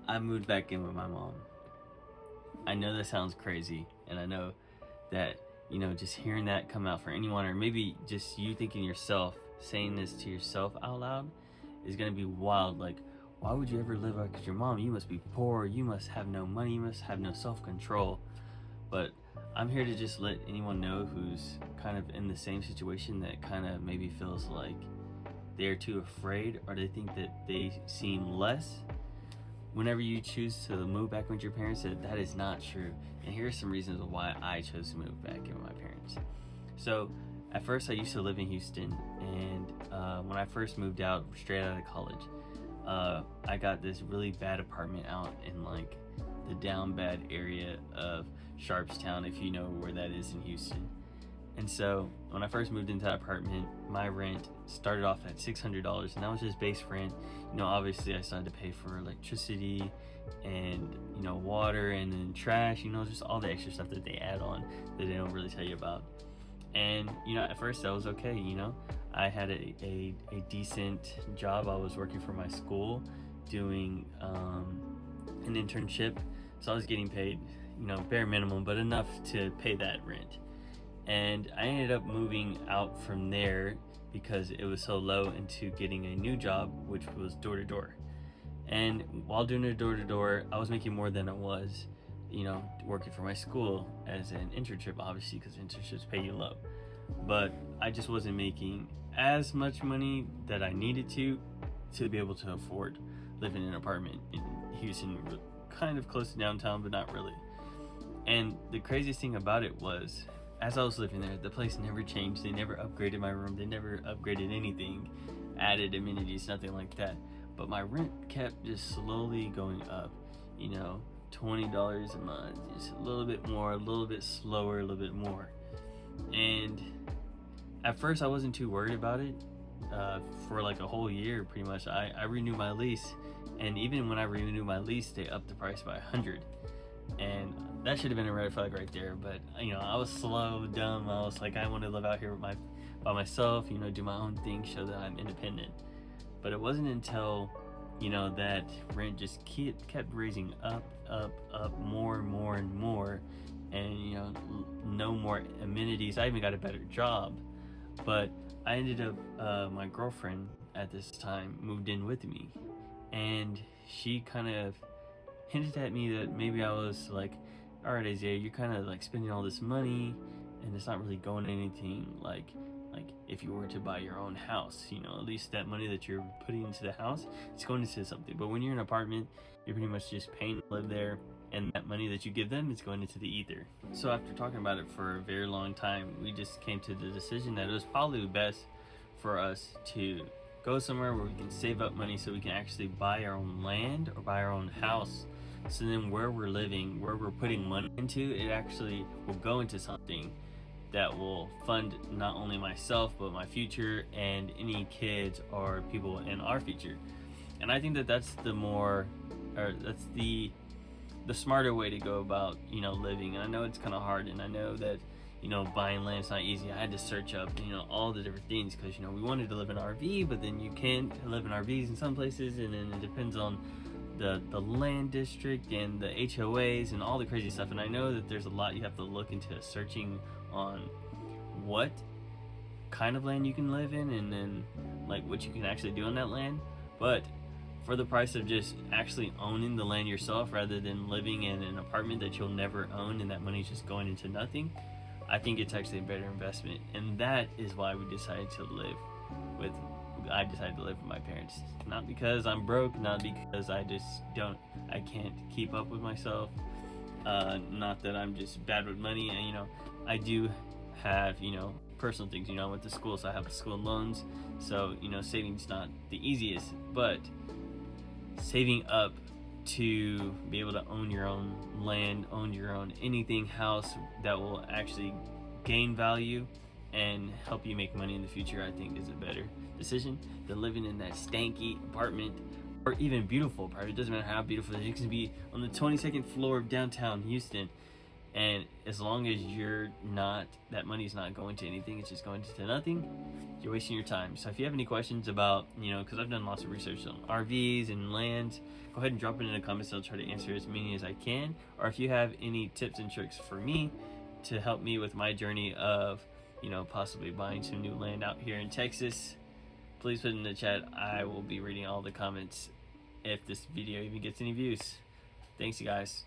I moved back in with my mom. I know that sounds crazy, and I know that, just hearing that come out for anyone, or maybe just you thinking yourself, saying this to yourself out loud, is gonna be wild. Like, why would you ever live like your mom? You must be poor, you must have no money, you must have no self-control. But I'm here to just let anyone know who's kind of in the same situation, that kind of maybe feels like they're too afraid, or they think that they seem less whenever you choose to move back with your parents, that is not true. And here are some reasons why I chose to move back in with my parents. So at first I used to live in Houston, and when I first moved out straight out of college, I got this really bad apartment out in like the down bad area of Sharpstown, if you know where that is in Houston. And so when I first moved into that apartment, my rent started off at $600, and that was just base rent. Obviously I started to pay for electricity and, water, and then trash, just all the extra stuff that they add on that they don't really tell you about. And, at first that was okay, I had a decent job. I was working for my school, doing an internship. So I was getting paid, bare minimum, but enough to pay that rent. And I ended up moving out from there because it was so low, into getting a new job, which was door to door. And while doing the door to door, I was making more than I was, working for my school as an internship, obviously, because internships pay you low. But I just wasn't making as much money that I needed to be able to afford living in an apartment in Houston, kind of close to downtown, but not really. And the craziest thing about it was, as I was living there, the place never changed. They never upgraded my room. They never upgraded anything, added amenities, nothing like that. But my rent kept just slowly going up, $20 a month, just a little bit more, a little bit slower, a little bit more. And at first I wasn't too worried about it. For like a whole year, pretty much, I renewed my lease. And even when I renewed my lease, they upped the price by $100. And that should have been a red flag right there. But I was slow, dumb. I was like, I want to live out here by myself, do my own thing, show that I'm independent. But it wasn't until that rent just kept raising up, more and more and more, and no more amenities. I even got a better job, but I ended up my girlfriend at this time moved in with me, and she kind of hinted at me that maybe I was like, all right, Isaiah, you're kind of like spending all this money and it's not really going to anything. Like if you were to buy your own house, at least that money that you're putting into the house, it's going into something. But when you're in an apartment, you're pretty much just paying to live there, and that money that you give them is going into the ether. So after talking about it for a very long time, we just came to the decision that it was probably best for us to go somewhere where we can save up money, so we can actually buy our own land or buy our own house. So then where we're living, where we're putting money into, it actually will go into something that will fund not only myself, but my future and any kids or people in our future. And I think that that's the smarter way to go about, living. And I know it's kind of hard, and I know that, buying land's not easy. I had to search up, all the different things, because, we wanted to live in an RV, but then you can't live in RVs in some places, and then it depends on the land district and the HOAs and all the crazy stuff. And I know that there's a lot you have to look into searching on what kind of land you can live in, and then like what you can actually do on that land. But for the price of just actually owning the land yourself, rather than living in an apartment that you'll never own and that money's just going into nothing, I think it's actually a better investment. And that is why I decided to live with my parents. Not because I'm broke, not because I can't keep up with myself, not that I'm just bad with money. And I do have personal things. I went to school, so I have school loans, so saving's not the easiest, but saving up to be able to own your own land, own your own anything, house that will actually gain value and help you make money in the future, I think is a better decision than living in that stanky apartment, or even beautiful apartment. It doesn't matter how beautiful it is. It can be on the 22nd floor of downtown Houston, And as long as you're not, that money's not going to anything, it's just going to nothing, you're wasting your time. So if you have any questions about, because I've done lots of research on RVs and lands, go ahead and drop it in the comments. I'll try to answer as many as I can. Or if you have any tips and tricks for me to help me with my journey of, possibly buying some new land out here in Texas, please put it in the chat. I will be reading all the comments if this video even gets any views. Thanks, you guys.